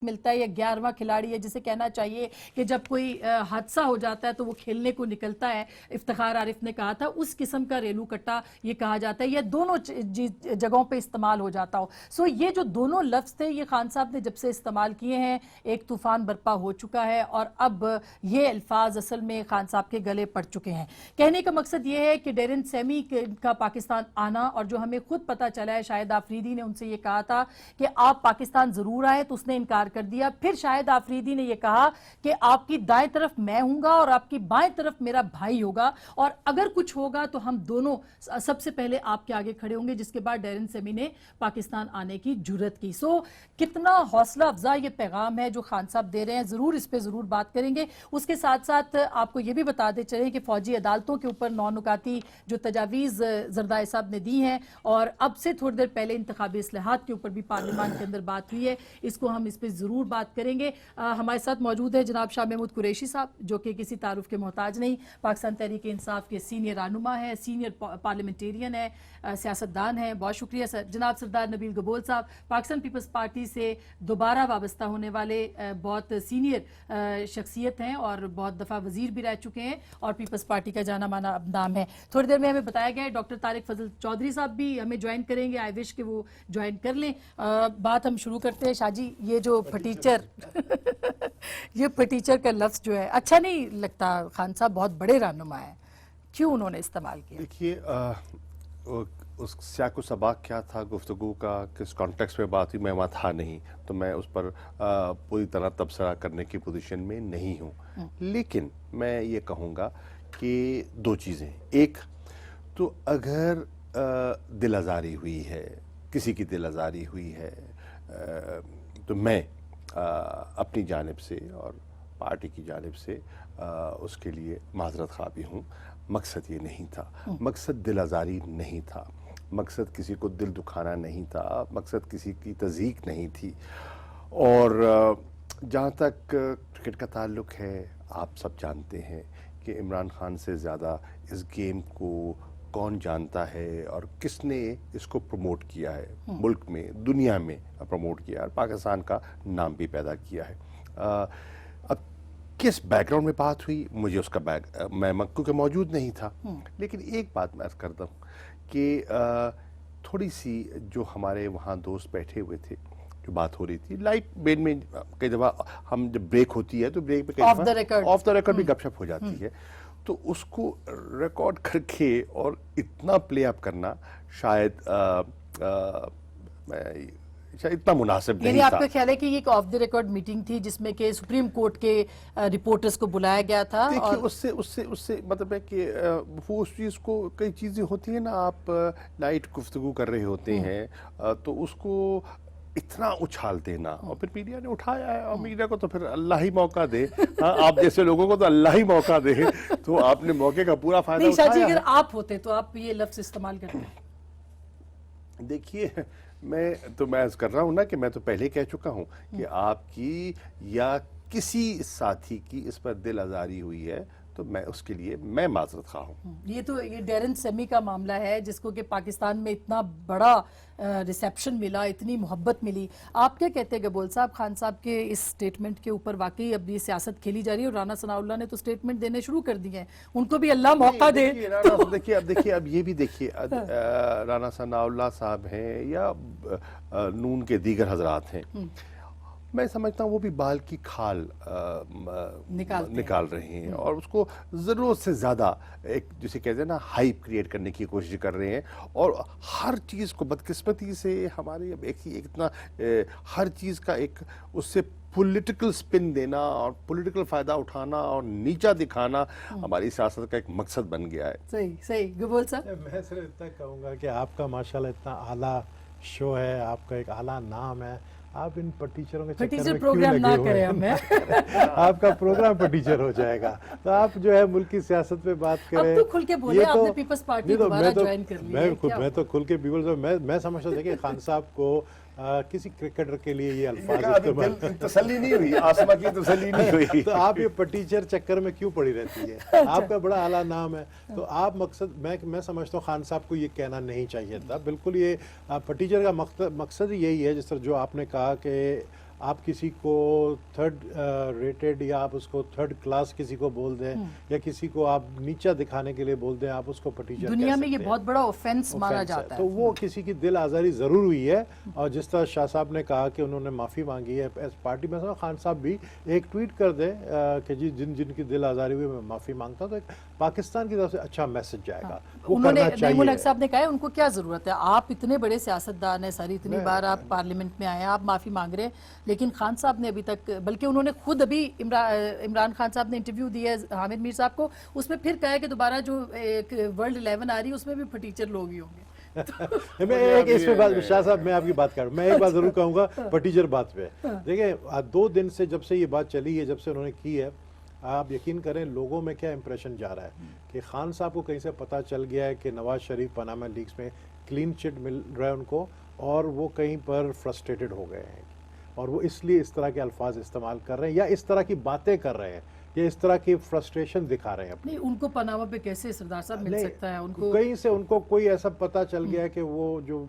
ملتا ہے یا 11واں کھلاڑی ہے جسے کہنا چاہیے کہ جب کوئی حادثہ ہو جاتا ہے تو وہ کھیلنے کو نکلتا ہے، افتخار عارف نے کہا تھا اس قسم کا ریلو کٹا یہ کہا جاتا ہے، یہ دونوں جگہوں پہ استعمال ہو جاتا ہو. سو یہ جو دونوں لفظ تھے یہ خان صاحب نے جب سے استعمال کیے ہیں ایک طوفان برپا ہو چکا ہے اور اب یہ الفاظ اصل میں خان صاحب کے گلے پڑ چکے ہیں. کہنے کا مقصد یہ ہے کہ ڈیرن سیمی کا پاکستان آنا، اور جو ہمیں خود پتہ چلا ہے شاہد آفریدی نے ان سے یہ کہا تھا کہ آپ پاکستان ضرور آئے تو اس نے انکار کر دیا. پھر شاہد آفریدی نے یہ کہا کہ آپ کی دائیں طرف میں ہوں گا اور آپ کی بائیں طرف میرا بھائی ہوگا، اور اگر کچھ ہوگا تو ہم دونوں سب سے پہلے آپ کے آگے کھڑے ہوں گے، جس کے بعد ڈیرن سیمی نے پاکستان آنے کی جرت کی. سو کتنا حوصلہ افزا یہ پیغام ہے جو خان صاحب دے رہے ہیں، ضرور اس پہ ضرور بات کریں گے. اس کے ساتھ ساتھ آپ کو یہ بھی بتا دے چلیں کہ فوجی عدالتوں کے اوپر 9 نکاتی جو تجاویز زرداری صاحب نے دی ہیں، اور اب سے تھوڑی دیر پہلے انتخابی اصلاحات کے اوپر بھی پارلیمان کے اندر بات ہوئی ہے، اس کو ہم اس پہ ضرور بات کریں گے. ہمارے ساتھ موجود ہے جناب شاہ محمود قریشی صاحب جو کہ کسی تعارف کے محتاج نہیں، پاکستان تحریک انصاف کے سینئر رہنما ہے، سینئر پارلیمنٹیرین ہے، سیاستدان ہیں. بہت شکریہ سر. جناب سردار نبیل گبول صاحب پاکستان پیپلز پارٹی سے دوبارہ وابستہ ہونے والے بہت سینئر شخصیت ہیں اور بہت دفعہ وزیر بھی رہ چکے ہیں اور پیپلز پارٹی کا جانا مانا اب نام ہے. تھوڑی دیر میں ہمیں بتایا گیا ہے ڈاکٹر طارق فضل چودھری صاحب بھی ہمیں جوائن کریں گے. آئی وش کہ وہ جوائن کر لیں. بات ہم شروع کرتے ہیں. شاہ جی یہ جو پھٹیچر یہ پھٹیچر کا لفظ جو ہے اچھا نہیں لگتا؟ خان صاحب بہت بڑے رہنما ہیں، کیوں انہوں نے استعمال کیا؟ دیکھیے اس سیاق و سباق کیا تھا گفتگو کا، کس کانٹیکس میں بات ہوئی، میں وہاں تھا نہیں تو میں اس پر پوری طرح تبصرہ کرنے کی پوزیشن میں نہیں ہوں. لیکن میں یہ کہوں گا کہ دو چیزیں. ایک تو اگر دل آزاری ہوئی ہے، کسی کی دل آزاری ہوئی ہے تو میں اپنی جانب سے اور پارٹی کی جانب سے اس کے لیے معذرت خواہ بھی ہوں. مقصد یہ نہیں تھا، مقصد دل آزاری نہیں تھا، مقصد کسی کو دل دکھانا نہیں تھا، مقصد کسی کی تضییق نہیں تھی. اور جہاں تک کرکٹ کا تعلق ہے آپ سب جانتے ہیں کہ عمران خان سے زیادہ اس گیم کو کون جانتا ہے اور کس نے اس کو پروموٹ کیا ہے، ملک میں دنیا میں پروموٹ کیا ہے اور پاکستان کا نام بھی پیدا کیا ہے. اب کس بیک گراؤنڈ میں بات ہوئی مجھے اس کا میں کیونکہ موجود نہیں تھا. لیکن ایک بات میں عرض کرتا ہوں کہ تھوڑی سی جو ہمارے وہاں دوست بیٹھے ہوئے تھے جو بات ہو رہی تھی لائٹ بین میں کئی دفعہ ہم جب بریک ہوتی ہے تو بریک میں کئی دفعہ آف دا ریکارڈ بھی گپ شپ ہو جاتی ہے، تو اس کو ریکارڈ کر کے اور اتنا پلے اپ کرنا شاید اتنا مناسب نہیں تھا. یعنی آپ کا خیال ہے کہ یہ ایک آف دی ریکارڈ میٹنگ تھی جس میں کہ سپریم کورٹ کے رپورٹرز کو بلایا گیا تھا؟ دیکھیے اس سے مطلب ہے کہ وہ اس چیز کو کئی چیزیں ہوتی ہیں نا، آپ لائٹ گفتگو کر رہے ہوتے ہیں تو اس کو اتنا اچھال دینا، اور پھر میڈیا نے اٹھایا ہے اور میڈیا کو تو پھر اللہ ہی موقع دے. آپ جیسے لوگوں کو تو اللہ ہی موقع دے، تو آپ نے موقع کا پورا فائدہ اٹھایا. شاہ جی اگر آپ ہوتے تو آپ یہ لفظ استعمال کرتے؟ دیکھیے میں عرض کر رہا ہوں نا کہ میں تو پہلے کہہ چکا ہوں کہ آپ کی یا کسی ساتھی کی اس پر دل آزاری ہوئی ہے تو میں اس کے لیے میں معذرت خواہ ہوں. یہ ڈیرن سیمی کا معاملہ ہے جس کو کہ پاکستان میں اتنا بڑا ریسیپشن ملا، اتنی محبت ملی. آپ کیا کہتے ہیں گبول صاحب خان صاحب کے اس سٹیٹمنٹ کے اوپر؟ واقعی اب یہ سیاست کھیلی جا رہی ہے اور رانا ثناء اللہ نے تو سٹیٹمنٹ دینے شروع کر دی ہیں، ان کو بھی اللہ موقع دے. دیکھیے اب یہ بھی دیکھیے رانا ثناء اللہ صاحب ہیں یا نون کے دیگر حضرات ہیں، میں سمجھتا ہوں وہ بھی بال کی کھال نکال رہے ہیں اور اس کو ضرورت سے زیادہ ایک جسے کہتے ہیں نا ہائپ کریٹ کرنے کی کوشش کر رہے ہیں. اور ہر چیز کو بدقسمتی سے ہمارے اب ایک اتنا ہر چیز کا ایک اس سے پولیٹیکل سپن دینا اور پولیٹیکل فائدہ اٹھانا اور نیچا دکھانا ہماری سیاست کا ایک مقصد بن گیا ہے. صحیح گبول صاحب. میں صرف اتنا کہوں گا کہ آپ کا ماشاءاللہ اتنا اعلیٰ شو ہے، آپ کا ایک اعلیٰ نام ہے، آپ ان پٹیچروں کے چکر میں کیوں لگے ہوئے ہیں؟ آپ کا پروگرام پٹیچر ہو جائے گا تو آپ جو ہے ملک کی سیاست پہ بات کریں. اب تو کھل کے بولے آپ نے پیپلز پارٹی دوبارہ جوائن کر لی ہے. میں تو کھل کے میں سمجھتا تھا کہ خان صاحب کو کسی کرکٹر کے لیے یہ الفاظ استعمال تسلی نہیں ہوئی، آسما کی تسلی نہیں ہوئی. تو آپ یہ پٹیچر چکر میں کیوں پڑی رہتی ہے؟ آپ کا بڑا اعلیٰ نام ہے تو آپ مقصد میں سمجھتا ہوں خان صاحب کو یہ کہنا نہیں چاہیے تھا. بالکل یہ پٹیچر کا مقصد یہی ہے جس طرح جو آپ نے کہا کہ آپ کسی کو تھرڈ ریٹڈ یا آپ اس کو تھرڈ کلاس کسی کو بول دیں یا کسی کو آپ نیچا دکھانے کے لیے بول دیں, آپ اس کو پٹیچر دنیا میں یہ بہت بڑا اوفینس مانا جاتا ہے. تو وہ کسی کی دل آزاری ضرور ہوئی ہے, اور جس طرح شاہ صاحب نے کہا کہ انہوں نے معافی مانگی ہے پارٹی میں, خان صاحب بھی ایک ٹویٹ کر دیں کہ جی جن کی دل آزاری ہوئی میں معافی مانگتا ہوں, تو ایک پاکستان کی طرف سے اچھا میسج جائے گا. انہوں نے نعیم الحق صاحب نے کہا ہے ان کو کیا ضرورت ہے, آپ اتنے بڑے سیاستدان ہیں سر, اتنی بار آپ پارلیمنٹ میں آئے ہیں, آپ معافی مانگ رہے ہیں, لیکن خان صاحب نے ابھی تک, بلکہ انہوں نے خود ابھی عمران خان صاحب نے انٹرویو دیا ہے حامد میر صاحب کو, اس میں پھر کہا ہے کہ دوبارہ جو ورلڈ 11 آ رہی ہے اس میں بھی پٹیچر لوگ ہی ہوں گے. میں ایک اس پہ بات, شاہ صاحب میں آپ کی بات کروں, میں ایک بات ضرور کہوں گا پٹیچر بات پہ. دیکھیں 2 دن سے جب سے یہ بات چلی ہے, جب سے انہوں نے کی ہے, آپ یقین کریں لوگوں میں کیا امپریشن جا رہا ہے کہ خان صاحب کو کہیں سے پتہ چل گیا ہے کہ نواز شریف پاناما لیکس میں کلین چٹ مل رہا ہے ان کو, اور وہ کہیں پر فرسٹریٹڈ ہو گئے ہیں, اور وہ اس لیے اس طرح کے الفاظ استعمال کر رہے ہیں یا اس طرح کی باتیں کر رہے ہیں یا اس طرح کی فرسٹریشن دکھا رہے ہیں. نہیں, ان کو پاناما پہ کیسے سردار صاحب مل سکتا ہے, ان کو کہیں سے ان کو کوئی ایسا پتہ چل گیا ہے کہ وہ جو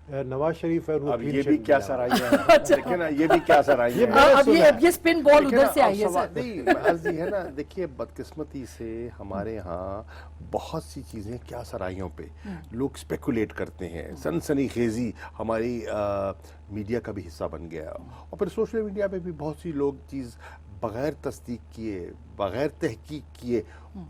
نواز شریف ہے, اب یہ بھی کیا سرائیاں ہیں, دیکھیں نا یہ بھی کیا سرائیاں ہیں. اب یہ سپن بال ادھر سے آئی ہے سر. نہیں عرض یہ ہے نا, دیکھیے بدقسمتی سے ہمارے ہاں بہت سی چیزیں کیا سرائیوں پہ لوگ اسپیکولیٹ کرتے ہیں, سنسنی خیزی ہماری میڈیا کا بھی حصہ بن گیا, اور پھر سوشل میڈیا پہ بھی بہت سی لوگ چیز بغیر تصدیق کیے, بغیر تحقیق کیے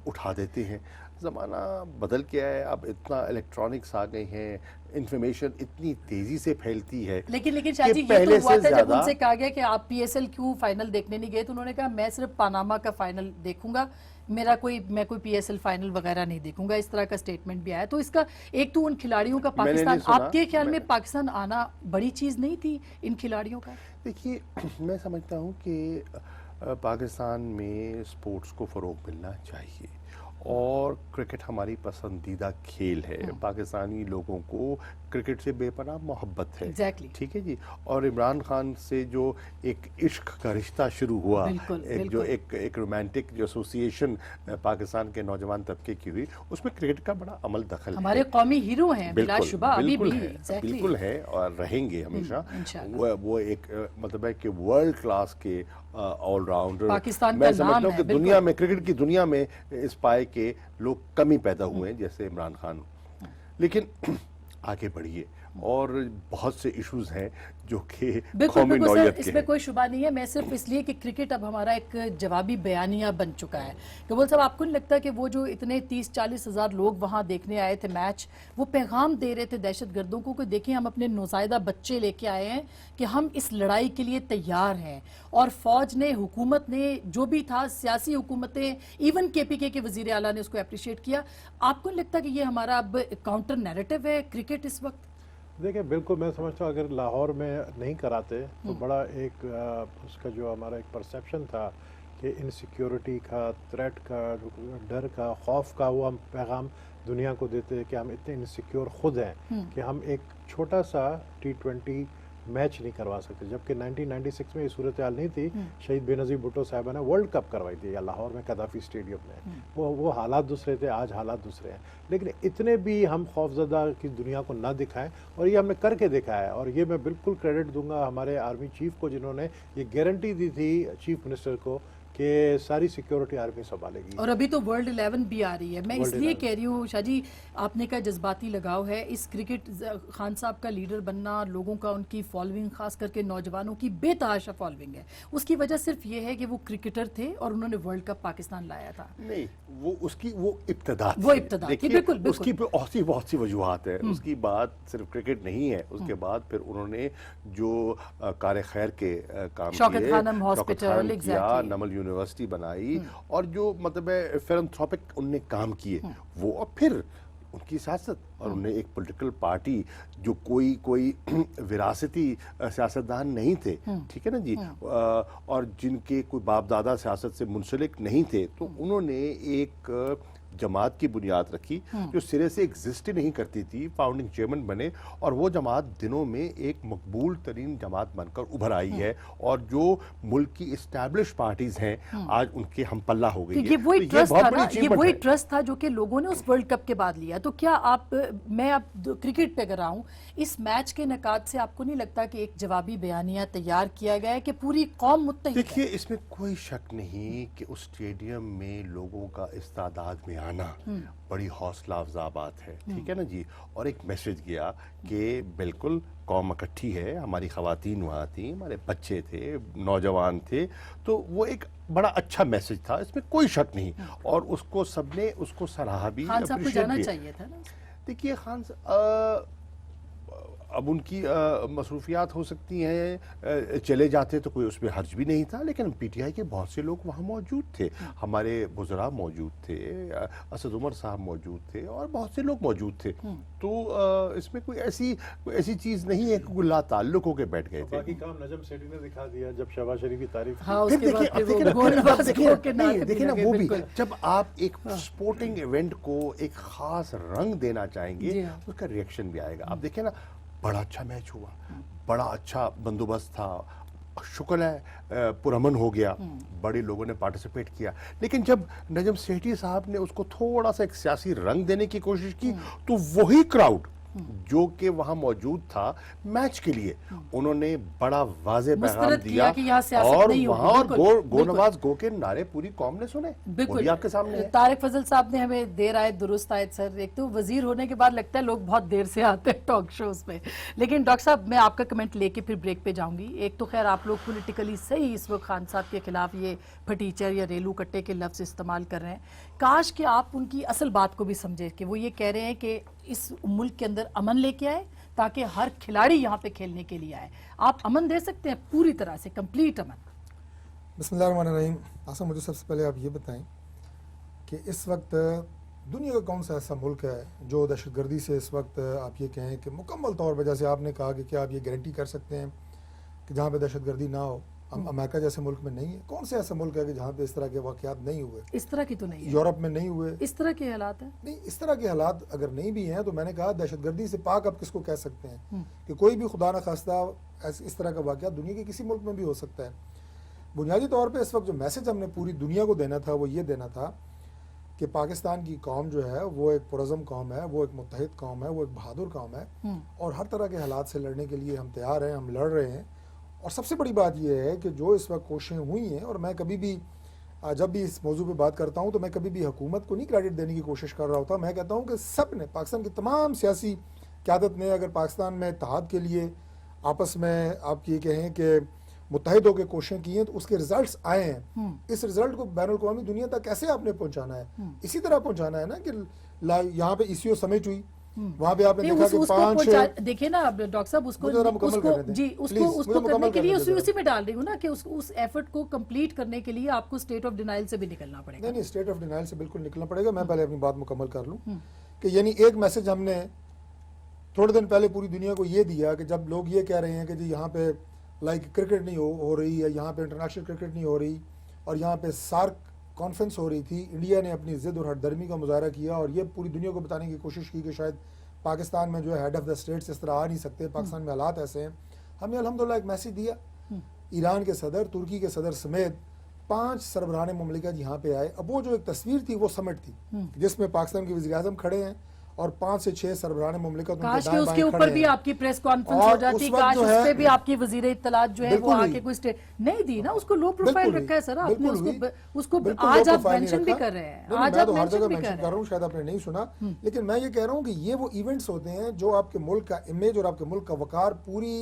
اٹھا دیتے ہیں. زمانہ بدل گیا ہے, اب اتنا الیکٹرانکس آ گئے ہیں, انفارمیشن اتنی تیزی سے پھیلتی ہے. لیکن شاہ جی یہ تو ہوا تھا جب ان سے کہا گیا کہ آپ پی ایس ایل کیوں فائنل دیکھنے نہیں گئے, تو انہوں نے کہا میں صرف پاناما کا فائنل دیکھوں گا, میں کوئی پی ایس ایل فائنل وغیرہ نہیں دیکھوں گا, اس طرح کا سٹیٹمنٹ بھی آیا. تو اس کا ایک تو ان کھلاڑیوں کا پاکستان, آپ کے خیال میں پاکستان آنا بڑی چیز نہیں تھی ان کھلاڑیوں کا؟ دیکھیے میں سمجھتا ہوں کہ پاکستان میں سپورٹس کو فروغ ملنا چاہیے, اور کرکٹ ہماری پسندیدہ کھیل ہے. پاکستانی لوگوں کو کرکٹ سے بے پناہ محبت ہے, ٹھیک ہے جی. اور عمران خان سے جو ایک عشق کا رشتہ شروع ہوا, جو ایک رومانٹک جو ایسوسیشن پاکستان کے نوجوان طبقے کی ہوئی, اس میں کرکٹ کا بڑا عمل دخل ہے. ہمارے قومی ہیرو ہیں بلا شبہ, ابھی بھی بالکل ہے اور رہیں گے ہمیشہ. وہ ایک مطلب ہے کہ ورلڈ کلاس کے آل راؤنڈر, میں سمجھتا ہوں کہ دنیا میں, کرکٹ کی دنیا میں اس پائے کے لوگ کمی پیدا ہوئے ہیں جیسے عمران خان. لیکن آگے بڑھیے, اور بہت سے ایشوز ہیں جو کہ قومی نوعیت کے ہیں. اس میں کوئی شبہ نہیں ہے. میں صرف اس لیے کہ کرکٹ اب ہمارا ایک جوابی بیانیہ بن چکا ہے. قبول صاحب, آپ کو نہیں لگتا کہ وہ جو اتنے 30-40 ہزار لوگ وہاں دیکھنے آئے تھے میچ, وہ پیغام دے رہے تھے دہشت گردوں کو کہ دیکھیں ہم اپنے نوزائیدہ بچے لے کے آئے ہیں کہ ہم اس لڑائی کے لیے تیار ہیں, اور فوج نے, حکومت نے, جو بھی تھا, سیاسی حکومتیں, ایون کے پی کے وزیر اعلیٰ نے اس کو اپریشیٹ کیا. آپ کو نہیں لگتا کہ یہ ہمارا اب کاؤنٹر نیریٹو ہے کرکٹ اس وقت؟ دیکھیں بالکل, میں سمجھتا ہوں اگر لاہور میں نہیں کراتے تو بڑا ایک اس کا جو ہمارا ایک پرسیپشن تھا کہ انسیکیورٹی کا, تھریٹ کا, ڈر کا, خوف کا, وہ ہم پیغام دنیا کو دیتے کہ ہم اتنے انسیکیور خود ہیں کہ ہم ایک چھوٹا سا T20 میچ نہیں کروا سکتے. جبکہ 1996 میں یہ صورتحال نہیں تھی, شہید بے نظیر بھٹو صاحبہ نے ورلڈ کپ کروائی تھی یا لاہور میں قذافی اسٹیڈیم میں. وہ حالات دوسرے تھے, آج حالات دوسرے ہیں. لیکن اتنے بھی ہم خوفزدہ کی دنیا کو نہ دکھائیں, اور یہ ہم نے کر کے دکھایا ہے. اور یہ میں بالکل کریڈٹ دوں گا ہمارے آرمی چیف کو, جنہوں نے یہ گارنٹی دی تھی چیف منسٹر کو کہ ساری سیکیورٹی آرمی سنبھالے گی. اور ابھی تو ورلڈ 11 بھی آ رہی ہے. میں اس لیے کہہ رہی ہوں شاہ جی, آپ نے کہا جذباتی لگاؤ ہے, اس کرکٹ خان صاحب کا لیڈر بننا, لوگوں کا, ان کی فالوئنگ, خاص کر کے نوجوانوں کی بے تحاشا فالوئنگ ہے. اس کی وجہ صرف یہ ہے کہ وہ کرکٹر تھے اور انہوں نے ورلڈ کپ پاکستان لایا تھا. نہیں, وہ اس کی وہ ابتدا تھی, بالکل. اس کی بہت سی وجوہات ہیں. اس کی بات صرف کرکٹ نہیں ہے. اس کے بعد پھر انہوں نے جو کار خیر کے کام کیے, شوکت خانم ہاسپٹل, نمل یونیورسٹی بنائی, اور جو مطلب فیلنتھروپک ان نے کام کیے, وہ اور پھر ان کی سیاست, اور انہیں ایک پولیٹیکل پارٹی جو کوئی وراثتی سیاستدان نہیں تھے, ٹھیک ہے نا جی, اور جن کے کوئی باپ دادا سیاست سے منسلک نہیں تھے, تو انہوں نے ایک जमात की बुनियाद रखी जो सिरे से एग्जिस्ट ही नहीं करती थी, फाउंडिंग चेयरमैन बने और वो जमात दिनों में एक मकबूल तरीन जमात बनकर उभर आई है और जो मुल्क की एस्टैब्लिश पार्टीज हैं आज उनके हम पल्ला हो गई है। ये वही तो ट्रस्ट बहुत था बड़ी ना, ये achievement वही है। ट्रस्ट था जो कि लोगों ने उस वर्ल्ड कप के बाद लिया। तो क्या आप, मैं अब क्रिकेट पे अगर आऊं, इस मैच के नकाद से आपको नहीं लगता कि एक जवाबी बयानिया तैयार किया गया है कि पूरी कौम मुत्तहिद है? देखिए इसमें कोई शक नहीं कि उस स्टेडियम में लोगों का इस तादाद में आना बड़ी हौसला अफजा बात है, ठीक है ना जी। और एक मैसेज गया कि बिल्कुल कौम इकट्ठी है, हमारी ख़वातीन वहाँ थी, हमारे बच्चे थे, नौजवान थे, तो वो एक बड़ा अच्छा मैसेज था, इसमें कोई शक नहीं। और उसको सबने उसको सराहा भी, खान साहब को appreciate जाना भी। चाहिए था ना। देखिए खान अब उनकी मसरूफियात हो सकती हैं, चले जाते तो कोई उसमें हर्ज भी नहीं था, लेकिन पीटीआई के बहुत से लोग वहाँ मौजूद थे, हमारे बुज़रा मौजूद थे, असद उमर साहब मौजूद थे और बहुत से लोग मौजूद थे। तो इसमें कोई ऐसी चीज़ नहीं है कि कोई लाताल्लुक होकर बैठ गए थे। बाकी काम नजम सेठी ने दिखा दिया जब शहबाज शरीफ की तारीफ की। हाँ, फिर उसके देखिए, बाद अब फिर देखिए वो गोल नवाज को के नाते नहीं, देखिए ना भी वो लगे, भी बिल्कुल। जब आप एक स्पोर्टिंग इवेंट को एक खास रंग देना जी चाहेंगे हाँ। उसका रिएक्शन भी आएगा। आप देखिए ना, बड़ा अच्छा मैच हुआ, बड़ा अच्छा बंदोबस्त था, शुक्र है पुरअमन हो गया, बड़े लोगों ने पार्टिसिपेट किया। लेकिन जब नजम सेठी साहब ने उसको थोड़ा सा एक सियासी रंग देने की कोशिश की तो वही क्राउड जो कि वहां मौजूद था मैच के लिए, उन्होंने बड़ा वाज़ेह पैगाम मुस्तरद दिया किया कि यहाँ सियासत और नहीं होगी, वहां और बिल्कुल, गो नवाज गो के नारे पूरी कौम ने सुने, वो बिल्कुल। भी आपके सामने है। तारिक फजल साहब ने हमें देर आए दुरुस्त आए सर। एक तो वजीर होने के बाद लगता है लोग बहुत देर से आते हैं टॉक शोज पे, लेकिन डॉक्टर साहब मैं आपका कमेंट लेके फिर ब्रेक पे जाऊंगी। एक तो खैर आप लोग पॉलिटिकली सही इस वक्त खान साहब के खिलाफ ये फटीचर या रेलू कट्टे के लफ्ज इस्तेमाल कर रहे हैं, काश कि आप उनकी असल बात को भी समझे कि वो ये कह रहे हैं कि इस मुल्क के अंदर अमन लेके आए ताकि हर खिलाड़ी यहाँ पे खेलने के लिए आए। आप अमन दे सकते हैं पूरी तरह से, कंप्लीट अमन? बिस्मिल्लाहिर्रहमानिर्रहीम। आसा, मुझे सबसे पहले आप ये बताएं कि इस वक्त दुनिया का कौन सा ऐसा मुल्क है जो दहशतगर्दी से इस वक्त आप ये कहें कि मुकम्मल तौर पर, जैसे आपने कहा कि क्या आप ये गारंटी कर सकते हैं कि जहाँ पे दहशतगर्दी ना हो? अमेरिका जैसे मुल्क में नहीं है। कौन से ऐसा मुल्क है कि जहाँ पे इस तरह के वाक़यात नहीं हुए? इस तरह की तो नहीं है, यूरोप में नहीं हुए, इस तरह के हालात हैं। नहीं इस तरह के हालात अगर नहीं भी हैं तो मैंने कहा दहशतगर्दी से पाक आप किसको कह सकते हैं कि कोई भी खुदा न खास्ता इस तरह का वाक़या दुनिया के किसी मुल्क में भी हो सकता है। बुनियादी तौर पे इस वक्त जो मैसेज हमने पूरी दुनिया को देना था वो ये देना था कि पाकिस्तान की कौम जो है वो एक पुरज़म कौम है, वो एक मुत्तहिद कौम है, वो एक बहादुर कौम है और हर तरह के हालात से लड़ने के लिए हम तैयार हैं, हम लड़ रहे हैं। और सबसे बड़ी बात यह है कि जो इस वक्त कोशिशें हुई हैं, और मैं कभी भी जब भी इस मौजू पे बात करता हूं तो मैं कभी भी हुकूमत को नहीं क्रेडिट देने की कोशिश कर रहा होता। मैं कहता हूं कि सब ने, पाकिस्तान की तमाम सियासी क़यादत ने अगर पाकिस्तान में इत्तेहाद के लिए आपस में आप ये कहें कि मुत्तहिद होकर कोशिशें की हैं तो उसके रिजल्ट्स आए हैं। इस रिजल्ट को बैनुल अक़वामी दुनिया तक कैसे आपने पहुंचाना है? इसी तरह पहुंचाना है ना कि यहाँ पे ईसीओ समिट हुई, वहाँ पे आपने देखा कि पांच, देखिए ना डॉक्टर साहब, उसको मुझे जरा मुकम्मल करने दें। जी प्लीज, मुझे उसको मुकम्मल करने के लिए करने दें उसी में डाल रही हूँ ना कि उस एफर्ट को कंप्लीट करने के लिए आपको स्टेट ऑफ डिनाइल से भी निकलना पड़ेगा। नहीं, स्टेट ऑफ डिनाइल से बिल्कुल निकलना पड़ेगा। मैं पहले अपनी बात मुकम्मल कर लूँ कि यानी एक मैसेज हमने थोड़े दिन पहले पूरी दुनिया को ये दिया कि जब लोग ये कह रहे हैं कि जी यहाँ पे लाइक क्रिकेट नहीं हो रही है, यहाँ पे इंटरनेशनल क्रिकेट नहीं हो रही और यहाँ पे सार्क कॉन्फ्रेंस हो रही थी, इंडिया ने अपनी ज़िद और हटदर्मी का मुजाहरा किया और ये पूरी दुनिया को बताने की कोशिश की कि शायद पाकिस्तान में जो है हेड ऑफ द स्टेट्स इस तरह आ नहीं सकते, पाकिस्तान में हालात ऐसे हैं। हमने अल्हम्दुलिल्लाह एक मैसेज दिया, ईरान के सदर, तुर्की के सदर समेत 5 सरबराह मुमलिकत यहाँ पे आए। अब वो जो एक तस्वीर थी वो समिट थी जिसमें पाकिस्तान के वज़ीर-ए-आज़म खड़े हैं और 5 से 6 सरबराह मुमलिकत काश के उसके ऊपर भी आपकी प्रेस कॉन्फ्रेंस हो जाती, काश उस पे भी आपकी वज़ीर इत्तलात जो है वो आके कोई नहीं दी ना, उसको लो प्रोफाइल रखा है सर आपने, उसको आज आप मेंशन भी कर रहे हैं, आज आप मेंशन भी कर रहे हैं। शायद आपने नहीं सुना, लेकिन मैं ये कह रहा हूँ कि ये वो इवेंट्स होते हैं जो आपके मुल्क का इमेज और आपके मुल्क का वकार पूरी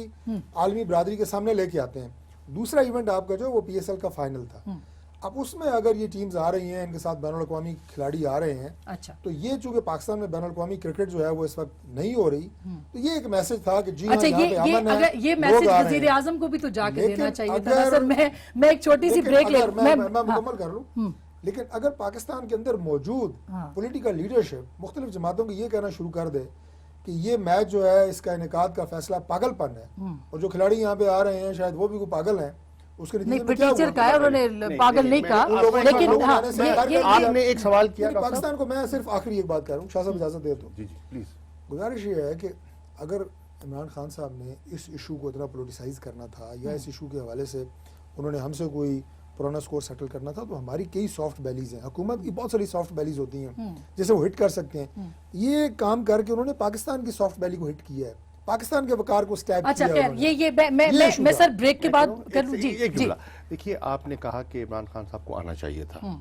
आलमी बरादरी के सामने लेके आते हैं। दूसरा इवेंट आपका जो वो PSL का फाइनल था। अब उसमें अगर ये टीम्स आ रही हैं, इनके साथ बैनुल अक़वामी खिलाड़ी आ रहे हैं, अच्छा, तो ये चूंकि पाकिस्तान में बैनुल अक़वामी क्रिकेट जो है वो इस वक्त नहीं हो रही, तो ये एक मैसेज था कि जी अच्छा, ये मैसेज वज़ीर आज़म को भी तो जाके देना चाहिए था ना सर। मैं एक छोटी सी ब्रेक ले, मैं मुकम्मल कर लूं। लेकिन अगर पाकिस्तान के अंदर मौजूद पॉलिटिकल लीडरशिप मुख्तलिफ जमातों को ये कहना शुरू कर दे कि ये मैच जो है इसका इनेकाद का फैसला पागलपन है और जो खिलाड़ी यहाँ पे आ रहे हैं शायद वो भी कोई पागल हैं, اس کے نہیں نتیجے میں کیا ٹیچر ہوا؟ کا ہے، انہوں نے پاگل نہیں کہا، ان لوگوں نے لیکن لوگوں ہاں نے سے انکار یہ کر آپ دیا۔ نے ایک سوال کیا لیکن ڈاکٹر صاحب؟ پاکستان کو میں صرف آخری ایک بات کر رہا ہوں، شاہ صاحب اجازت دے تو جی جی پلیز. گزارش یہ ہے کہ اگر عمران خان صاحب نے اس ایشو کو اتنا پولیٹیسائز کرنا تھا یا اس ایشو کے حوالے سے انہوں نے ہم سے کوئی پرانا سکور سیٹل کرنا تھا، تو ہماری کئی سافٹ بیلیز ہیں، حکومت کی بہت ساری سافٹ بیلیز ہوتی ہیں جسے وہ ہٹ کر سکتے ہیں. یہ کام کر کے انہوں نے پاکستان کی سافٹ بیلی کو ہٹ کیا ہے، پاکستان کے وقار کو سٹیپ اچھا کیا ہے خیر انہوں نے. یہ ایشو میں تھا. سر بریک کے بعد کر لوں. جی ایک جی جملہ دیکھیے، آپ نے کہا کہ عمران خان صاحب کو آنا چاہیے تھا،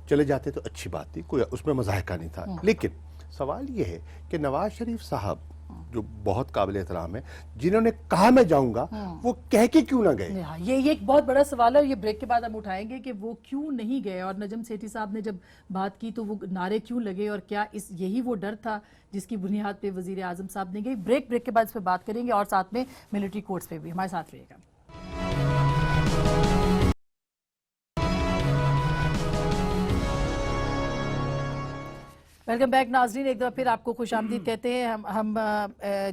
چلے جاتے تو اچھی بات تھی، کوئی اس میں مضاحکہ نہیں تھا. لیکن سوال یہ ہے کہ نواز شریف صاحب جو بہت قابل احترام ہے، جنہوں نے کہا میں جاؤں گا، وہ کہہ کے کیوں نہ گئے؟ ہاں، یہ ایک بہت بڑا سوال ہے، اور یہ بریک کے بعد ہم اٹھائیں گے کہ وہ کیوں نہیں گئے، اور نجم سیٹھی صاحب نے جب بات کی تو وہ نعرے کیوں لگے، اور کیا یہی وہ ڈر تھا جس کی بنیاد پہ وزیر اعظم صاحب نے گئی. بریک کے بعد اس پہ بات کریں گے، اور ساتھ میں ملٹری کورٹس پہ بھی. ہمارے ساتھ رہے گا. ویلکم بیک ناظرین، ایک دفعہ پھر آپ کو خوش آمدید کہتے ہیں. ہم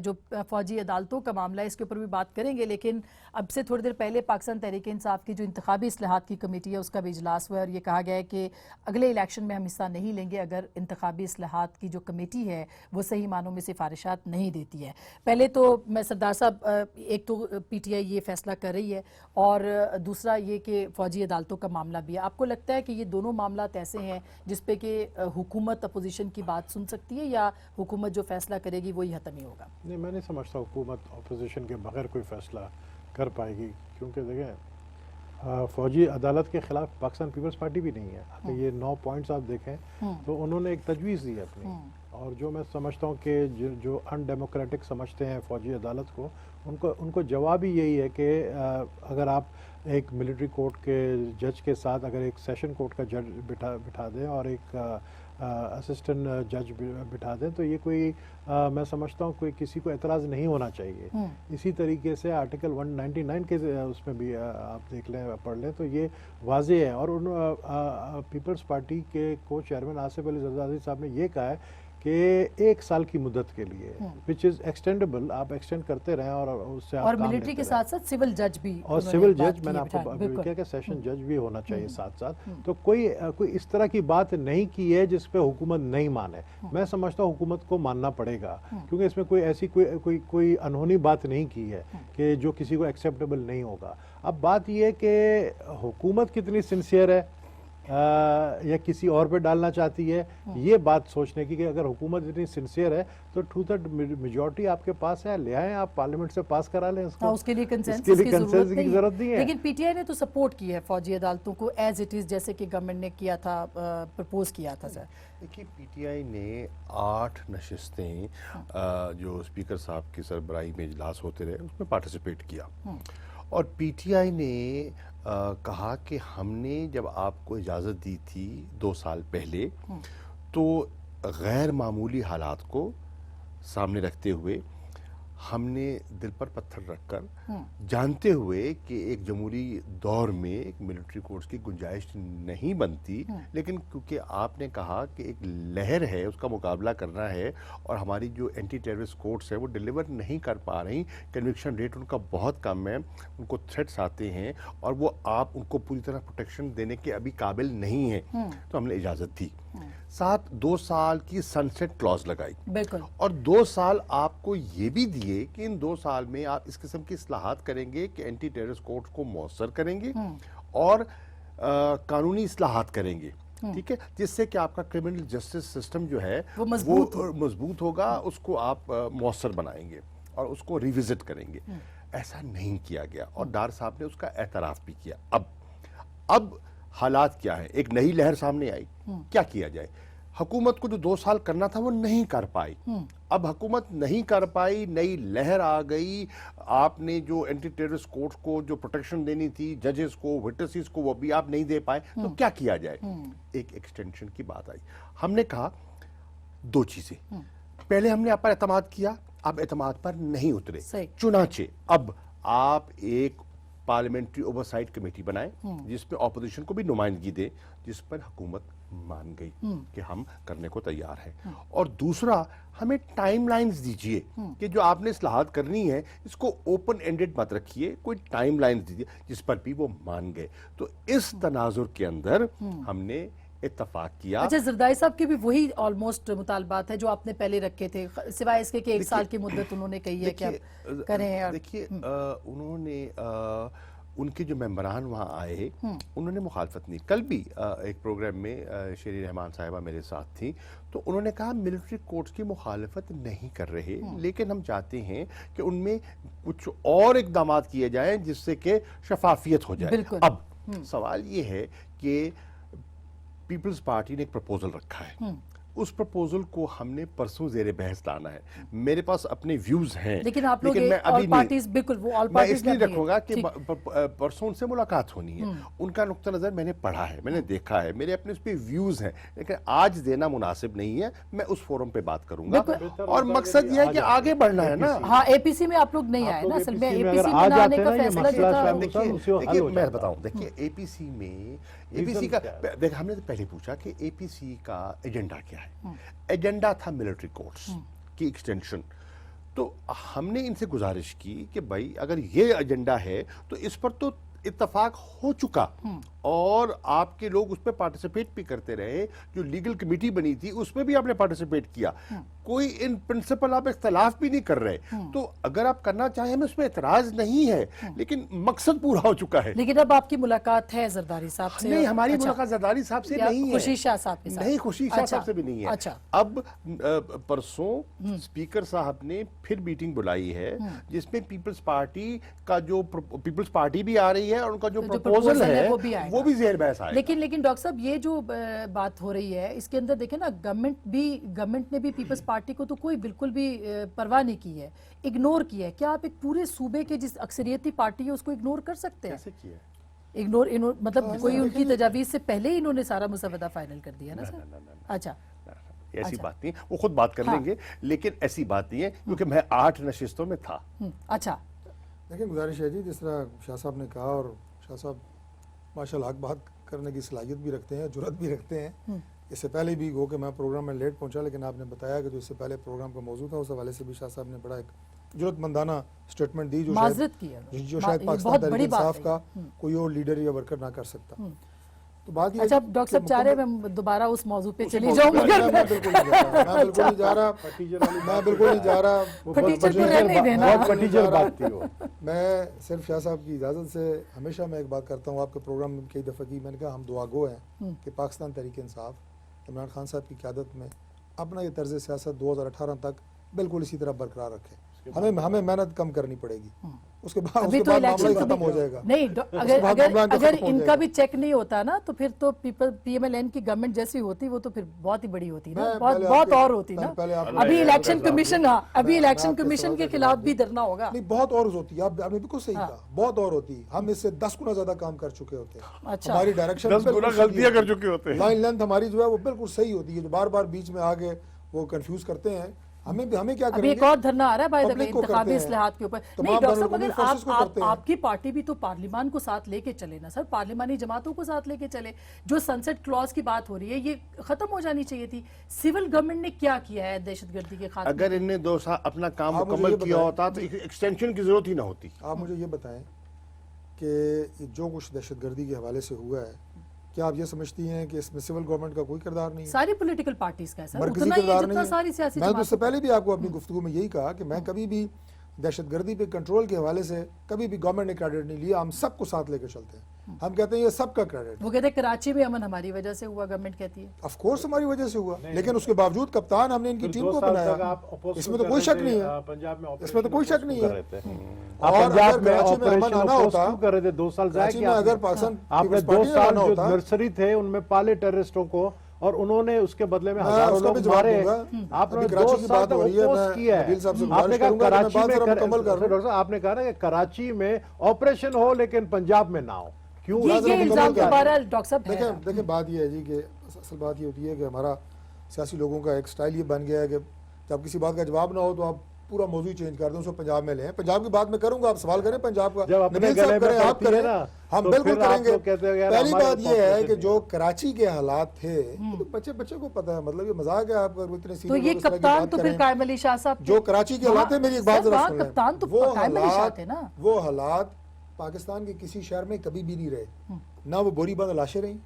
جو فوجی عدالتوں کا معاملہ ہے اس کے اوپر بھی بات کریں گے، لیکن اب سے تھوڑی دیر پہلے پاکستان تحریک انصاف کی جو انتخابی اصلاحات کی کمیٹی ہے اس کا بھی اجلاس ہوا ہے، اور یہ کہا گیا ہے کہ اگلے الیکشن میں ہم حصہ نہیں لیں گے اگر انتخابی اصلاحات کی جو کمیٹی ہے وہ صحیح معنوں میں سفارشات نہیں دیتی ہے. پہلے تو میں سردار صاحب، ایک تو پی ٹی آئی یہ فیصلہ کر رہی ہے، اور دوسرا یہ کہ فوجی عدالتوں کا معاملہ بھی ہے. آپ کو لگتا ہے کہ یہ دونوں معاملات ایسے ہیں جس پہ کہ حکومت اپوزیشن کی بات سن سکتی ہے، یا حکومت جو فیصلہ کرے گی وہی حتمی ہوگا؟ نہیں، میں نہیں سمجھتا حکومت اپوزیشن کے بغیر کوئی فیصلہ کر پائے گی، کیونکہ دیکھیں فوجی عدالت کے خلاف پاکستان پیپلز پارٹی بھی نہیں ہے. اگر یہ 9 پوائنٹس آپ دیکھیں تو انہوں نے ایک تجویز دی اپنی، اور جو میں سمجھتا ہوں کہ جو ان ڈیموکریٹک سمجھتے ہیں فوجی عدالت کو، ان کو جواب ہی یہی ہے کہ اگر آپ ایک ملٹری کورٹ کے جج کے ساتھ اگر ایک سیشن کورٹ کا جج بٹھا دیں اور ایک اسسٹنٹ جج بٹھا دیں تو یہ کوئی میں سمجھتا ہوں کوئی کسی کو اعتراض نہیں ہونا چاہیے. اسی طریقے سے آرٹیکل 199 کے اس میں بھی آپ دیکھ لیں، پڑھ لیں تو یہ واضح ہے. اور ان پیپلز پارٹی کے کو چیئرمین آصف علی زرداری صاحب نے یہ کہا ہے کہ 1 سال کی مدت کے لیے وچ از ایکسٹینڈیبل، آپ ایکسٹینڈ کرتے رہیں اور اس سے اور ملٹری کے ساتھ ساتھ سول جج بھی، اور سول جج میں نے آپ کو کیا کہ سیشن جج بھی ہونا چاہیے ساتھ ساتھ. تو کوئی اس طرح کی بات نہیں کی ہے جس پہ حکومت نہیں مانے. میں سمجھتا ہوں حکومت کو ماننا پڑے گا، کیونکہ اس میں کوئی ایسی کوئی انہونی بات نہیں کی ہے کہ جو کسی کو ایکسیپٹیبل نہیں ہوگا. اب بات یہ ہے کہ حکومت کتنی سنسیئر ہے یا کسی اور پہ ڈالنا چاہتی ہے، یہ بات سوچنے کی کہ اگر حکومت اتنی سنسیئر ہے تو 2/3 میجورٹی آپ کے پاس ہے، لے آئیں، آپ پارلیمنٹ سے پاس کرا لیں اس کو. اس کے لیے کنسنسس کی ضرورت نہیں ہے. لیکن پی ٹی آئی نے تو سپورٹ کی ہے فوجی عدالتوں کو ایز اٹ از، جیسے کہ گورنمنٹ نے کیا تھا، پرپوز کیا تھا. سر دیکھیے، پی ٹی آئی نے 8 نشستیں جو اسپیکر صاحب کی سربراہی میں اجلاس ہوتے رہے اس میں پارٹیسپیٹ کیا، اور پی ٹی آئی نے کہا کہ ہم نے جب آپ کو اجازت دی تھی 2 سال پہلے تو غیر معمولی حالات کو سامنے رکھتے ہوئے ہم نے دل پر پتھر رکھ کر، جانتے ہوئے کہ ایک جمہوری دور میں ایک ملٹری کورٹس کی گنجائش نہیں بنتی، لیکن کیونکہ آپ نے کہا کہ ایک لہر ہے اس کا مقابلہ کرنا ہے، اور ہماری جو اینٹی ٹیررسٹ کورٹس ہیں وہ ڈیلیور نہیں کر پا رہی، کنوکشن ریٹ ان کا بہت کم ہے، ان کو تھریٹس آتے ہیں، اور وہ آپ ان کو پوری طرح پروٹیکشن دینے کے ابھی قابل نہیں ہیں، تو ہم نے اجازت دی. ساتھ 2 سال کی سنسیٹ کلاز لگائی، بالکل، اور 2 سال آپ کو یہ بھی دیے کہ ان 2 سال میں آپ اس قسم کی اصلاحات کریں گے کہ اینٹی ٹیررسٹ کورٹ کو مؤثر کریں گے اور قانونی اصلاحات کریں گے، ٹھیک ہے، جس سے کہ آپ کا کرمنل جسٹس سسٹم جو ہے وہ مضبوط ہوگا، اس کو آپ مؤثر بنائیں گے اور اس کو ریوزٹ کریں گے. ایسا نہیں کیا گیا، اور ڈار صاحب نے اس کا اعتراف بھی کیا. اب حالات کیا ہیں؟ ایک نئی لہر سامنے آئی، کیا کیا جائے؟ حکومت کو جو 2 سال کرنا تھا وہ نہیں کر پائی. اب حکومت نہیں کر پائی، نئی لہر آ گئی، آپ نے جو اینٹی ٹیررسٹ کورٹ کو جو پروٹیکشن دینی تھی، ججز کو، وٹنسز کو، وہ بھی آپ نہیں دے پائے، تو کیا کیا جائے؟ ایک ایکسٹینشن کی بات آئی. ہم نے کہا 2 چیزیں. پہلے ہم نے آپ پر اعتماد کیا، اب اعتماد پر نہیں اترے، چنانچہ اب آپ ایک पार्लियामेंट्री ओवरसाइट कमेटी बनाए जिसमें ऑपोजिशन को भी नुमाइंदगी दे, जिस पर हुकूमत मान गई कि हम करने को तैयार हैं। और दूसरा, हमें टाइमलाइंस दीजिए कि जो आपने इस्लाहात करनी है इसको ओपन एंडेड मत रखिए, कोई टाइमलाइंस दीजिए, जिस पर भी वो मान गए। तो इस तनाजुर के अंदर हमने इत्तफाक किया। अच्छा, जरदारी साहब के भी वही ऑलमोस्ट मुतालबात है जो आपने पहले रखे थे, सिवाय इसके कि 1 साल की मुद्दत उन्होंने कही है कि आप करें। देखिए, उन्होंने उनके जो मेंबरान वहाँ आए उन्होंने मुखालफत नहीं। कल भी एक प्रोग्राम में शेरी रहमान साहिबा मेरे साथ थी, तो उन्होंने कहा मिलिट्री कोर्ट्स की मुखालफत नहीं कर रहे, लेकिन हम चाहते हैं कि उनमें कुछ और इकदाम किए जाएं जिससे कि शफाफियत हो जाए। अब सवाल ये है कि पीपल्स पार्टी ने एक प्रपोजल रखा है, उस प्रपोजल को हमने परसों जेरे बहस लाना है। मेरे पास अपने व्यूज हैं, लेकिन आप लोग मैं अभी ऑल पार्टीज, बिल्कुल वो ऑल मैं पार्टीज इसलिए रखूंगा कि परसों उनसे मुलाकात होनी है, उनका नुक्ता नजर मैंने पढ़ा है, मैंने देखा है, मेरे अपने उस पे व्यूज हैं, लेकिन आज देना मुनासिब नहीं है। मैं उस फोरम पे बात करूंगा, और मकसद यह है कि आगे बढ़ना है ना। हाँ, एपीसी में आप लोग नहीं आए ना, असल में एपीसी में ना आने का फैसला जो था। देखिए मैं बताऊं, देखिए एपीसी में एपीसी का देख, हमने तो पहले पूछा कि एपीसी का एजेंडा क्या है। एजेंडा था मिलिट्री कोर्ट्स की एक्सटेंशन। तो हमने इनसे गुजारिश की कि भाई अगर ये एजेंडा है तो इस पर तो इत्तफाक हो चुका, और आपके लोग उस पर पार्टिसिपेट भी करते रहे, जो लीगल कमेटी बनी थी उसमें भी आपने पार्टिसिपेट किया, कोई इन प्रिंसिपल आप इख्तलाफ भी नहीं कर रहे। तो अगर आप करना चाहें हमें उसमें एतराज नहीं है, लेकिन मकसद पूरा हो चुका है। लेकिन अब आपकी मुलाकात है जरदारी साहब से? नहीं, हमारी मुलाकात जरदारी साहब से नहीं है, खुशी शाह साहब के साथ। नहीं, खुशी शाह साहब से भी नहीं है। अच्छा। अब परसों स्पीकर साहब ने फिर मीटिंग बुलाई है, जिसमें पीपल्स पार्टी का जो पीपल्स पार्टी भी आ रही है और उनका जो प्रपोजल है वो भी ज़ेर बहस आएगा। लेकिन डॉक्टर साहब, ये जो बात हो रही है इसके अंदर देखें ना, गवर्नमेंट ने भी पीपल्स पार्टी को तो कोई बिल्कुल भी परवाह नहीं की है, इग्नोर किया है। क्या आप एक पूरे सूबे के जिस अक्सरियती पार्टी है उसको इग्नोर कर सकते हैं? कैसे किया? इग्नोर मतलब कोई उनकी तजावीज़ से पहले ही इन्होंने सारा मुसवदा फाइनल कर दिया ना सर? अच्छा, ऐसी बात नहीं, वो खुद बात कर लेंगे, लेकिन ऐसी बात नहीं है क्योंकि मैं 8 नशिस्तों में था। अच्छा। देखिए, गुजारिश है जी, जिस तरह शाह साहब ने कहा, और शाह साहब माशाल्लाह हक बात करने की सलाहियत भी रखते हैं, जुर्रत भी रखते हैं। इससे पहले भी हो कि मैं प्रोग्राम में लेट पहुंचा, लेकिन आपने बताया कि जो इससे पहले प्रोग्राम का मौजूद था, उस हवाले से भी शाह साहब ने बड़ा एक जुर्रतमंदाना स्टेटमेंट दी, जो शायद पाकिस्तान तहरीक इंसाफ का कोई और लीडर या वर्कर ना कर सकता। तो बात ये, अच्छा डॉक्टर साहब चाह रहे हैं मैं दोबारा उस मौजू पे चली जाऊं, मगर मैं बिल्कुल नहीं जा रहा, मैं बिल्कुल नहीं जा रहा। मैं सिर्फ शाह साहब की इजाज़त से हमेशा मैं एक बात करता हूँ, आपके प्रोग्राम में कई दफ़ा की मैंने कहा, हम दुआ गो हैं कि पाकिस्तान तहरीक इंसाफ इमरान खान साहब की क़यादत में अपना ये तर्ज सियासत 2018 तक बिल्कुल इसी तरह बरकरार रखे। हमें मेहनत कम करनी पड़ेगी, उसके बाद मामला ही खत्म हो जाएगा। नहीं, अगर इनका भी चेक नहीं होता ना, तो फिर तो PMLN की गवर्नमेंट जैसी होती, वो तो फिर बहुत ही बड़ी होती ना, बहुत और होती ना। अभी इलेक्शन कमीशन, अभी इलेक्शन कमीशन के खिलाफ भी धरना होगा। नहीं, बहुत और होती है, आपने बिल्कुल सही कहा, बहुत और होती। हम इससे 10 गुना ज्यादा काम कर चुके होते हैं। अच्छा। हमारी डायरेक्शन 10 गुना गलतियां कर चुके होते हैं। लाइन लेंथ हमारी जो है वो बिल्कुल सही होती है, जो बार बार बीच में आगे वो कंफ्यूज करते हैं। हमें क्या करेंगे? अभी एक और धरना आ रहा है बाय द वे इंतखाबी इस्लाहात के ऊपर। नहीं डॉक्टर साहब, अगर आपकी पार्टी भी तो पार्लियामान को साथ लेके चले ना सर, पार्लियामानी जमातों को साथ लेके चले। जो सनसेट क्लॉज की बात हो रही है, ये खत्म हो जानी चाहिए थी। सिविल गवर्नमेंट ने क्या किया है दहशतगर्दी के खात्मे? अगर इनने 2 साल अपना काम मुकम्मल किया होता तो एक्सटेंशन की जरूरत ही ना होती। आप मुझे ये बताएं कि जो कुछ दहशतगर्दी के हवाले से हुआ है, क्या आप ये समझती हैं कि इसमें सिविल गवर्नमेंट का कोई किरदार नहीं है? सारी पॉलिटिकल पार्टीज का है सर, मरकजी उतना ही किरदार जितना नहीं है। सारी सियासी मैं तो इससे जमातें। पहले भी आपको अपनी गुफ्तगू में यही कहा कि मैं कभी भी दहशतगर्दी पे कंट्रोल के हवाले से कभी भी गवर्नमेंट ने क्रेडिट नहीं लिया। हम सबको साथ लेकर चलते हैं। हम कहते हैं ये सबका क्रेडिट। वो कहते हैं कराची में अमन हमारी वजह से हुआ, गवर्नमेंट कहती है। ऑफ कोर्स हमारी वजह से हुआ, लेकिन उसके बावजूद कप्तान हमने इनकी टीम को बनाया, इसमें तो कोई शक नहीं है। पंजाब में इसमें तो कोई शक नहीं है। और पंजाब में ऑपरेशन आना होता कर रहे थे 2 साल जाए कराची में, अगर पाकिस्तान आपने 2 साल जो नर्सरी थे उनमें पाले टेररिस्टों को, और उन्होंने उसके बदले में हजारों लोग मारे। आपने 2 साल तक अपोज किया है। आपने कहा कराची में, डॉक्टर साहब आपने कहा ना कि कराची में ऑपरेशन हो लेकिन पंजाब में ना हो, क्यों? ये इल्जाम दोबारा डॉक्टर साहब है। देखें बात ये है जी कि असल बात ये होती है कि हमारा सियासी लोगों का एक स्टाइल ये बन गया है कि जब किसी बात का जवाब ना हो तो आप पूरा मौजू चेंज कर दूं, उसको पंजाब में ले पंजाब की बात मैं करूंगा, आप सवाल करें पंजाब का, जब अपने नबील गले साहब में करें, आप पड़ती है करें, ना, हम तो बिल्कुल फिर आप करेंगे। लोग कहते हो यार पहली हमारे बात ये है population कि जो कराची के हालात थे, तो बच्चे को पता है, मतलब ये मजाक है, आप इतने तो सीनियर ये लोग इस तरह की कप्तान बात तो फिर करें। कायम अली शाह साहब जो कराची के हालात है, मेरी एक बात सर, जरा वहाँ सुन लें। कप्तान तो कायम अली शाह थे ना। वो हालात पाकिस्तान के किसी शहर में कभी भी नहीं रहे, ना वो बोरी बंद लाशें रही,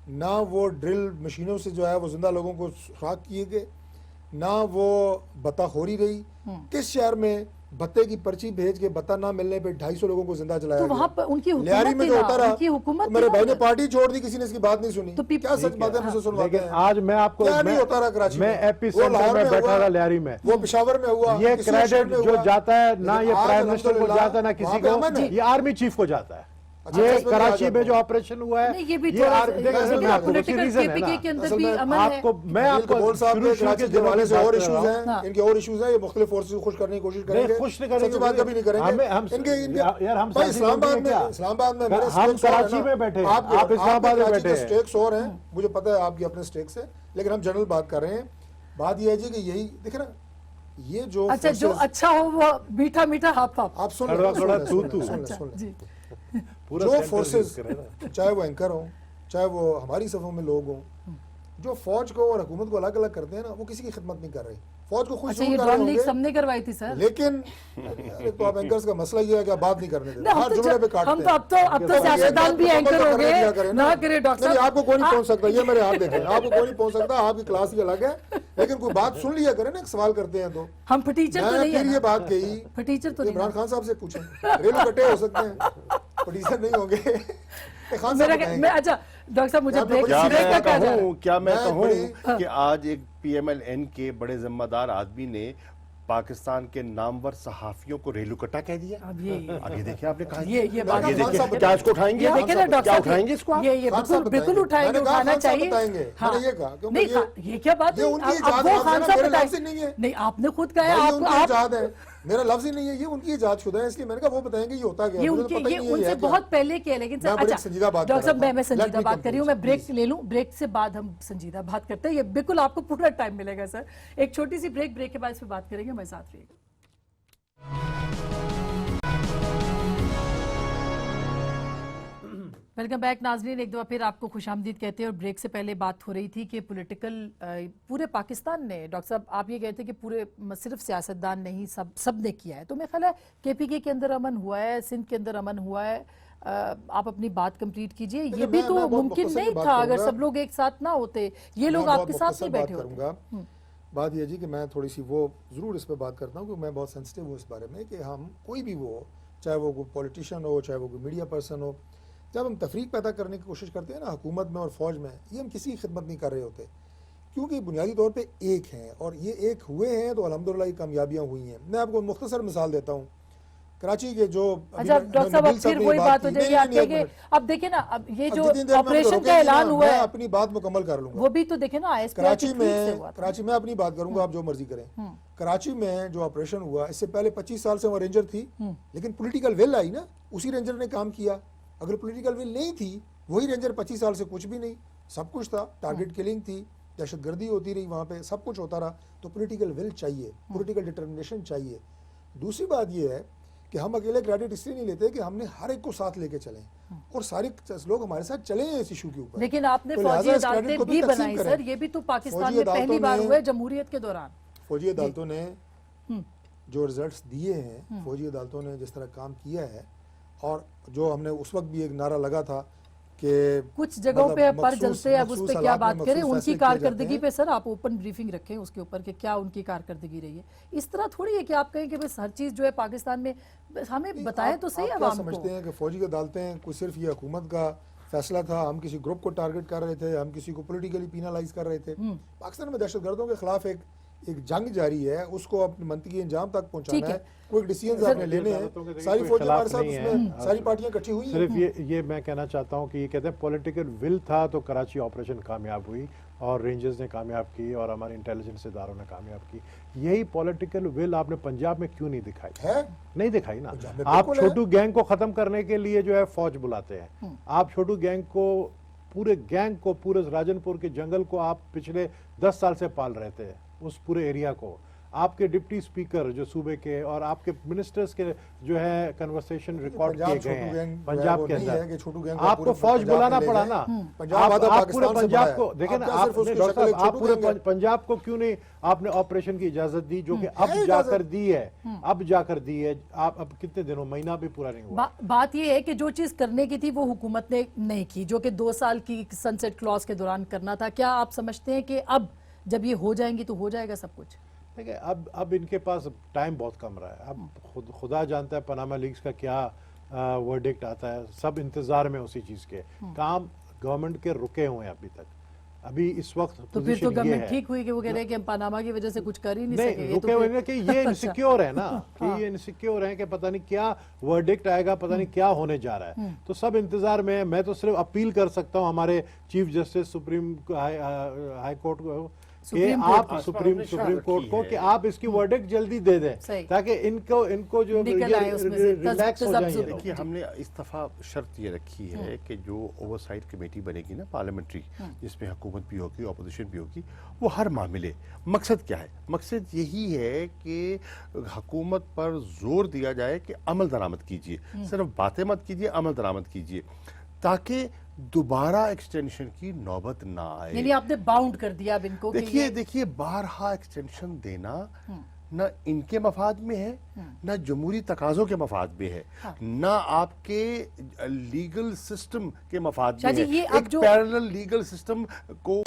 ना वो ड्रिल मशीनों से जो है वो जिंदा लोगों को सुराख किए गए, ना वो बत्ताखोरी रही। किस शहर में बत्ते की पर्ची भेज के बत्ता ना मिलने पे 250 लोगों को जिंदा जलाया तो गया? वहाँ पर उनकी हुकूमत लियारी में थी जो ना, होता रहा, उनकी हुकूमत तो मेरे थी भाई ना ने पार्टी छोड़ दी, किसी ने इसकी बात नहीं सुनी। तो क्या सच बातें मुझसे सुनवाते लेकिन हैं? आज मैं आपको क्या नहीं होता रहा कराची मैं में? एपी वो सेंटर लाहौर में में बैठा हुआ, था लियारी में, वो पेशावर में हुआ, ये किसी और शहर क्रेडिट में जो हुआ। जाता है ना, ये लेकिन आज प्राइम मिनिस्टर को अल्हम्दुलिल्लाह जाता है ना किसी वहाँ पे अमन को, है। ये आर्मी चीफ को जाता है। अच्छा, ये इस पे भी आ कराची जाता में जो हूँ। ऑपरेशन हुआ है, नहीं, ये भी ये थोड़ा देखिए, असल मैं में आपको पॉलिटिकल reason है ना। केपीके के अंदर असल भी में अमन है। आपको मैं अनिल आपको कपूर साहब के शुरू कराची के के दिनों हवाले की से बात और कर रहा इश्यूज हूँ। हैं, इनके और इश्यूज हैं, ये मुख्तलिफ फोर्सेस को खुश करने की कोशिश करेंगे, नहीं, खुश नहीं करेंगे, सच्ची बात कभी नहीं करेंगे। हम इनके यार हम भाई सियासी लोग हैं क्या? इस्लामाबाद में मेरे हम stakes और हैं कराची ना। में बैठे हैं, आपके- आप इस्लामाबाद में आपके बैठे कराची हैं। के स्टेक्स और हैं, मुझे पता है आपकी अपने स्टेक्स है, लेकिन हम जनरल बात कर रहे हैं। बात यह है जी कि यही देखे ना, ये जो अच्छा, जो forces- अच्छा हो वो मीठा मीठा हाफ हाफ। आप सुन कड़वा लें, कड़वा सुन लें, तू। सुन लें, अच्छा, सुन लें। जी पूरा जो sentence फोर्सेस use करे ना। चाहे वो एंकर हों, चाहे वो हमारी सफ़ों में लोग हों, जो फौज को और हुकूमत को अलग अलग करते हैं ना, वो किसी की खिदमत नहीं कर रही। फौज को खुद अच्छा, शुरू ये कर रहे ड्रॉन लीग होंगे, सबने करवाई थी सर। लेकिन अरे तो आप एंकर्स का मसला ये है कि आप बात नहीं करने देते, नहीं, हर जुमले पे काटते हम तो हैं। अब तो सियासतदान भी एंकर हो गए ना, करे डॉक्टर नहीं, साहब। आपको कोई नहीं पहुंच सकता, ये मेरे हाथ देखें, आपको कोई नहीं पहुंच सकता, आपकी क्लास ही अलग है, लेकिन कोई बात सुन लिया करें ना, एक सवाल करते हैं तो हम फटीचर तो मैंने नहीं है फिर ना। ये बात कही, फटीचर तो नहीं इमरान है। खान साहब से पूछें, रेलू कट्टे हो सकते हैं, प्रोड्यूसर नहीं होंगे, खान साहब मेरा बताएंगे। मैं अच्छा डॉक्टर साहब मुझे क्या ब्रेक मैं ब्रेक का क्या जा रहा है? कहूँ क्या मैं मैं कहूँ बड़ी- कि आज एक PMLN के बड़े जिम्मेदार आदमी ने पाकिस्तान के नामवर सहाफियों को रेलूकट्टा कह दिया। अब ये देखिए आपने कहा ये बात ये खान देखिए साहब क्या इसको उठाएंगे, ये देखे ना डॉक्टर क्या साहब, उठाएंगे इसको आप? ये खान साहब बिल्कुल बताएंगे। उठाएंगे, मैंने कहा उठाना खान साहब चाहिए। बताएंगे। हाँ। मैंने ये कहा, क्योंकि नहीं ये- ये क्या बात ये है? उनकी अब इजाद वो है, खान मेरा साहब लफ्ज़ बताएं। ही नहीं है। नहीं आपने खुद कहा भाई, है, उनकी आप इजाद है, मेरा लफ्ज ही नहीं है, ये उनकी इजाद शुदा है, इसलिए मैंने कहा वो बताएंगे ये होता क्या है, ये मुझे तो उनके पता ही ये नहीं है उनसे क्या है। बहुत पहले के है, लेकिन मैं बड़ी अच्छा संजीदा बात कर डॉक्टर साहब रहा था। मैं Let संजीदा me बात कर रही हूँ, मैं complete, ब्रेक ले लूँ, ब्रेक से बाद हम संजीदा बात करते हैं, ये बिल्कुल आपको पूरा टाइम मिलेगा सर। एक छोटी सी ब्रेक के बाद इस पर बात करेंगे, हमारे साथ रहिएगा। वेलकम बैक नाजरीन, एक दफ़ा फिर आपको खुशामदीद कहते हैं। और ब्रेक से पहले बात हो रही थी कि पॉलिटिकल पूरे पाकिस्तान ने, डॉक्टर साहब आप ये कहते हैं कि पूरे सिर्फ सियासतदान नहीं, सब ने किया है। तो मेरा ख्याल है KPK के अंदर अमन हुआ है, सिंध के अंदर अमन हुआ है। आप अपनी बात कंप्लीट कीजिए। ये भी तो मैं बहुत मुमकिन मुख्तसर नहीं बात था अगर करूंगा। सब लोग एक साथ ना होते, ये लोग मैं बहुत आपके साथ मुख्तसर नहीं बात बैठे होते। करूंगा। बात यह जी कि मैं थोड़ी सी वो ज़रूर इस पर बात करता हूँ, क्योंकि मैं बहुत सेंसिटिव हूँ इस बारे में कि हम कोई भी वो, चाहे वो कोई पॉलिटिशियन हो, चाहे वो कोई मीडिया पर्सन हो, जब हम तफरीक पैदा करने की कोशिश करते हैं ना हुकूमत में और फ़ौज में, ये हम किसी की खिदमत नहीं कर रहे होते, क्योंकि बुनियादी तौर पे एक हैं और ये एक हुए हैं तो अल्हम्दुलिल्लाह ये कामयाबियाँ हुई हैं। मैं आपको मुख्तसर मिसाल देता हूँ, कराची के जो अच्छा डॉक्टर साहब अब फिर वही बात हो जाएगी आपके कि अब देखिए ना, अब ये जो ऑपरेशन का ऐलान हुआ मैं है अपनी बात मुकम्मल कर लूंगा। वो भी तो देखे ना ISPR कराची के tweet से हुआ में, था। कराची में अपनी बात करूंगा, आप जो मर्जी करें। कराची में जो ऑपरेशन हुआ, इससे पहले 25 साल से वो रेंजर थी, लेकिन पॉलिटिकल विल आई ना, उसी रेंजर ने काम किया। अगर पॉलिटिकल विल नहीं थी, वही रेंजर 25 साल से कुछ भी नहीं, सब कुछ था, टारगेट किलिंग थी, दहशतगर्दी होती रही वहाँ पे, सब कुछ होता रहा। तो पॉलिटिकल विल चाहिए, पॉलिटिकल डिटर्मिनेशन चाहिए। दूसरी बात ये है कि हम अकेले क्रेडिट इसलिए नहीं लेते कि हमने हर एक को साथ लेके चले और सारे लोग हमारे साथ चले हैं इस इशू के ऊपर। लेकिन आपने तो फौजी लिहाजा इस अदालतें क्रेडिट को भी तकसीम बनाई करें। सर, ये भी तो पाकिस्तान फौजी में पहली अदालतों बार ने- हुआ है जमहूरियत के दौरान। फौजी अदालतों ने जो रिजल्ट्स दिए हैं, फौजी अदालतों ने जिस तरह काम किया है, और जो हमने उस वक्त भी एक नारा लगा था कि कुछ जगहों मतलब पे पर मखसूस- जलते हैं, अब उस मखसूस पे क्या हालात में बात करें, मखसूस उनकी फैसले किए जाते कारकर्दगी हैं। पे सर आप ओपन ब्रीफिंग रखें उसके ऊपर कि क्या उनकी कारकर्दगी रही है। इस तरह थोड़ी है कि आप कहें कि बस हर चीज जो है पाकिस्तान में, बस हमें बताएं तो सही आप क्या आवाम समझते को। हैं कि फौजी अदालतें कोई सिर्फ ये हुकूमत का फैसला था, हम किसी ग्रुप को टारगेट कर रहे थे, हम किसी को पॉलिटिकली पीनलाइज कर रहे थे। पाकिस्तान में दहशतगर्दों के खिलाफ एक जंग जारी है, उसको अपने मंतकी अंजाम तक ठीक पहुंचाना है। है, कोई डिसीजन आपने लेने अदालतों के हैं। देखिए सारी कोई फौजी हमारे खिलाफ साथ नहीं है। उसमें सारी पार्टियां इकट्ठी हुई हैं। सिर्फ ये मैं कहना चाहता हूँ कि ये कहते हैं पॉलिटिकल विल था तो कराची ऑपरेशन कामयाब हुई और रेंजर्स ने कामयाब की और हमारे इंटेलिजेंस इदारों ने कामयाब की। यही पॉलिटिकल विल आपने पंजाब में क्यों नहीं दिखाई? है नहीं दिखाई ना। पंजाब में आप बिल्कुल है। छोटू गैंग को खत्म करने के लिए जो है फौज बुलाते हैं, आप छोटू गैंग को, पूरे गैंग को, पूरे राजनपुर के जंगल को आप पिछले 10 साल से पाल रहे थे, उस पूरे एरिया को। آپ کے ڈپٹی اسپیکر جو صوبے کے اور آپ کے منسٹرز کے جو ہے کنورسیشن ریکارڈ کیے گئے ہیں پنجاب کے اندر. آپ کو فوج بلانا پڑا نا, آپ پورے پنجاب کو دیکھیں نا, آپ پورے پنجاب کو کیوں نہیں آپ نے آپریشن کی اجازت دی, جو کہ اب جا کر دی ہے, آپ اب کتنے دنوں, مہینہ بھی پورا نہیں ہوا. بات یہ ہے کہ جو چیز کرنے کی تھی وہ حکومت نے نہیں کی, جو کہ 2 سال کی سنسیٹ کلاس کے دوران کرنا تھا. کیا آپ سمجھتے ہیں کہ اب جب یہ ہو جائیں گی تو ہو جائے گا سب کچھ؟ دیکھیں اب ان کے پاس ٹائم بہت کم رہا ہے. اب خدا جانتا ہے پاناما لیکس کا کیا ورڈکٹ آتا ہے. سب انتظار میں اسی چیز کے. کام گورنمنٹ کے رکے ہوئے ہیں ابھی تک. ابھی اس وقت تو پھر تو گورنمنٹ ٹھیک ہوئی کہ وہ کہہ رہے ہیں کہ ہم پاناما کی وجہ سے کچھ کر ہی نہیں سکے. نہیں رکے ہوئے کہ یہ انسیکیور ہے نا, کہ یہ انسیکیور ہے کہ پتہ نہیں کیا ورڈکٹ آئے گا, پتہ نہیں کیا ہونے جا رہا ہے. تو سب انتظار میں ہے. میں تو صرف اپیل کر سکتا ہوں ہمارے chief justice supreme high court کو کہ آپ سپریم کورٹ کو کہ آپ اس کی ورڈکٹ جلدی دے دیں تاکہ ان کو جو ریلیکس ہو جائیں. دیکھیے ہم نے اس دفعہ شرط یہ رکھی ہے کہ جو اوور سائٹ کمیٹی بنے گی نا پارلیمنٹری, جس میں حکومت بھی ہوگی اپوزیشن بھی ہوگی, وہ ہر معاملے, مقصد کیا ہے, مقصد یہی ہے کہ حکومت پر زور دیا جائے کہ عمل درآمد کیجیے, صرف باتیں مت کیجیے, عمل درآمد کیجیے, تاکہ دوبارہ ایکسٹینشن کی نوبت نہ آئے. یعنی آپ نے باؤنڈ کر دیا اب ان کو. دیکھیے بارہا ایکسٹینشن دینا نہ ان کے مفاد میں ہے, نہ جمہوری تقاضوں کے مفاد میں ہے, نہ آپ کے لیگل سسٹم کے مفاد میں ہے. ایک پیرلل لیگل سسٹم کو